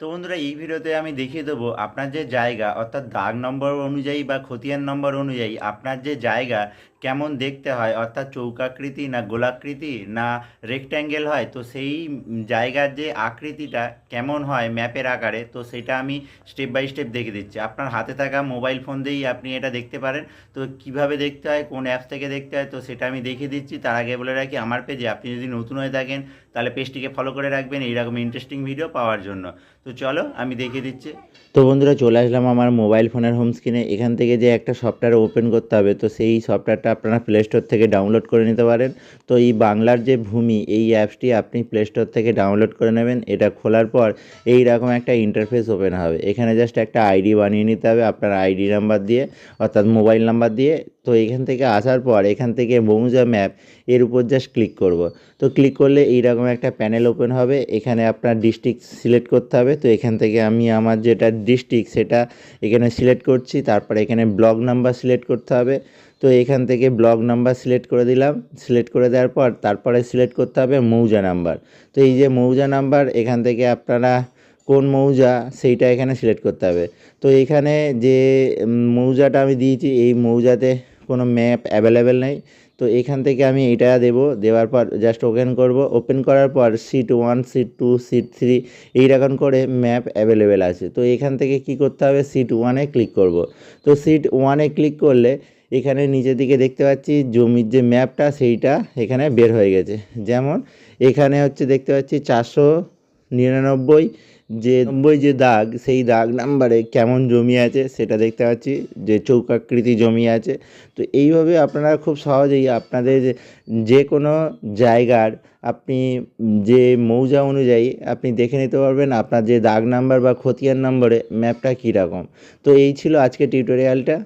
তো বন্ধুরা এই ভিডিওতে আমি দেখিয়ে দেবো আপনার যে জায়গা অর্থাৎ দাগ নম্বর অনুযায়ী বা খতিয়ান নম্বর অনুযায়ী আপনার যে জায়গা কেমন দেখতে হয়, অর্থাৎ চৌকাকৃতি না গোলাকৃতি না রেক্ট্যাঙ্গেল হয়, তো সেই জায়গার যে আকৃতিটা কেমন হয় ম্যাপের আকারে, তো সেটা আমি স্টেপ বাই স্টেপ দেখে দিচ্ছি। আপনার হাতে থাকা মোবাইল ফোন দিয়েই আপনি এটা দেখতে পারেন। তো কিভাবে দেখতে হয়, কোন অ্যাপস থেকে দেখতে হয়, তো সেটা আমি দেখিয়ে দিচ্ছি। তার আগে বলে রাখি, আমার পেজে আপনি যদি নতুন হয়ে থাকেন তাহলে পেজটিকে ফলো করে রাখবেন এইরকম ইন্টারেস্টিং ভিডিও পাওয়ার জন্য। তো চলো আমি দেখিয়ে দিচ্ছি। তো বন্ধুরা চলে আসলাম আমার মোবাইল ফোনের হোম স্ক্রিনে। এখান থেকে যে একটা সফটওয়্যার ওপেন করতে হবে, তো সেই সফটওয়্যারটা আপনারা প্লে স্টোর থেকে ডাউনলোড করে নিতে পারেন। তো এই বাংলার যে ভূমি এই অ্যাপসটি আপনি প্লে স্টোর থেকে ডাউনলোড করে নেবেন। এটা খোলার পর এই রকম একটা ইন্টারফেস ওপেন হবে। এখানে জাস্ট একটা আইডি বানিয়ে নিতে হবে আপনার আইডি নাম্বার দিয়ে, অর্থাৎ মোবাইল নাম্বার দিয়ে। তো এখান থেকে আসার পর এখান থেকে মৌজা ম্যাপ এর উপর জাস্ট ক্লিক করব। তো ক্লিক করলে এইরকম একটা প্যানেল ওপেন হবে। এখানে আপনার ডিস্ট্রিক্ট সিলেক্ট করতে হবে। তো এখান থেকে আমি আমার যেটা ডিস্ট্রিক্ট সেটা এখানে সিলেক্ট করছি। তারপরে এখানে ব্লক নাম্বার সিলেক্ট করতে হবে। তো এখান থেকে ব্লক নাম্বার সিলেক্ট করে দিলাম। সিলেক্ট করে দেওয়ার পর তারপরে সিলেক্ট করতে হবে মৌজা নাম্বার। তো এই যে মৌজা নাম্বার, এখান থেকে আপনারা কোন মৌজা সেইটা এখানে সিলেক্ট করতে হবে। তো এখানে যে মৌজাটা আমি দিয়েছি এই মৌজাতে কোনো ম্যাপ অ্যাভেলেবেল নেই। তো এখান থেকে আমি এটা দেবো। দেওয়ার পর জাস্ট ওপেন করব। ওপেন করার পর সিট 1, সিট 2, সিট 3 এইরকম করে ম্যাপ অ্যাভেলেবেল আছে। তো এখান থেকে কি করতে হবে, সিট 1-এ ক্লিক করব। তো সিট 1-এ ক্লিক করলে এখানে নিচের দিকে দেখতে পাচ্ছি জমির যে ম্যাপটা সেইটা এখানে বের হয়ে গেছে। যেমন এখানে হচ্ছে দেখতে পাচ্ছি 499 যে দাগ, সেই দাগ নাম্বারে কেমন জমি আছে সেটা দেখতে পাচ্ছি, যে চৌকাকৃতি জমি আছে। তো এইভাবে আপনারা খুব সহজেই আপনাদের যে কোনো জায়গার আপনি যে মৌজা অনুযায়ী আপনি দেখে নিতে পারবেন আপনার যে দাগ নাম্বার বা খতিয়ান নম্বরে ম্যাপটা কীরকম। তো এই ছিল আজকে টিউটোরিয়ালটা।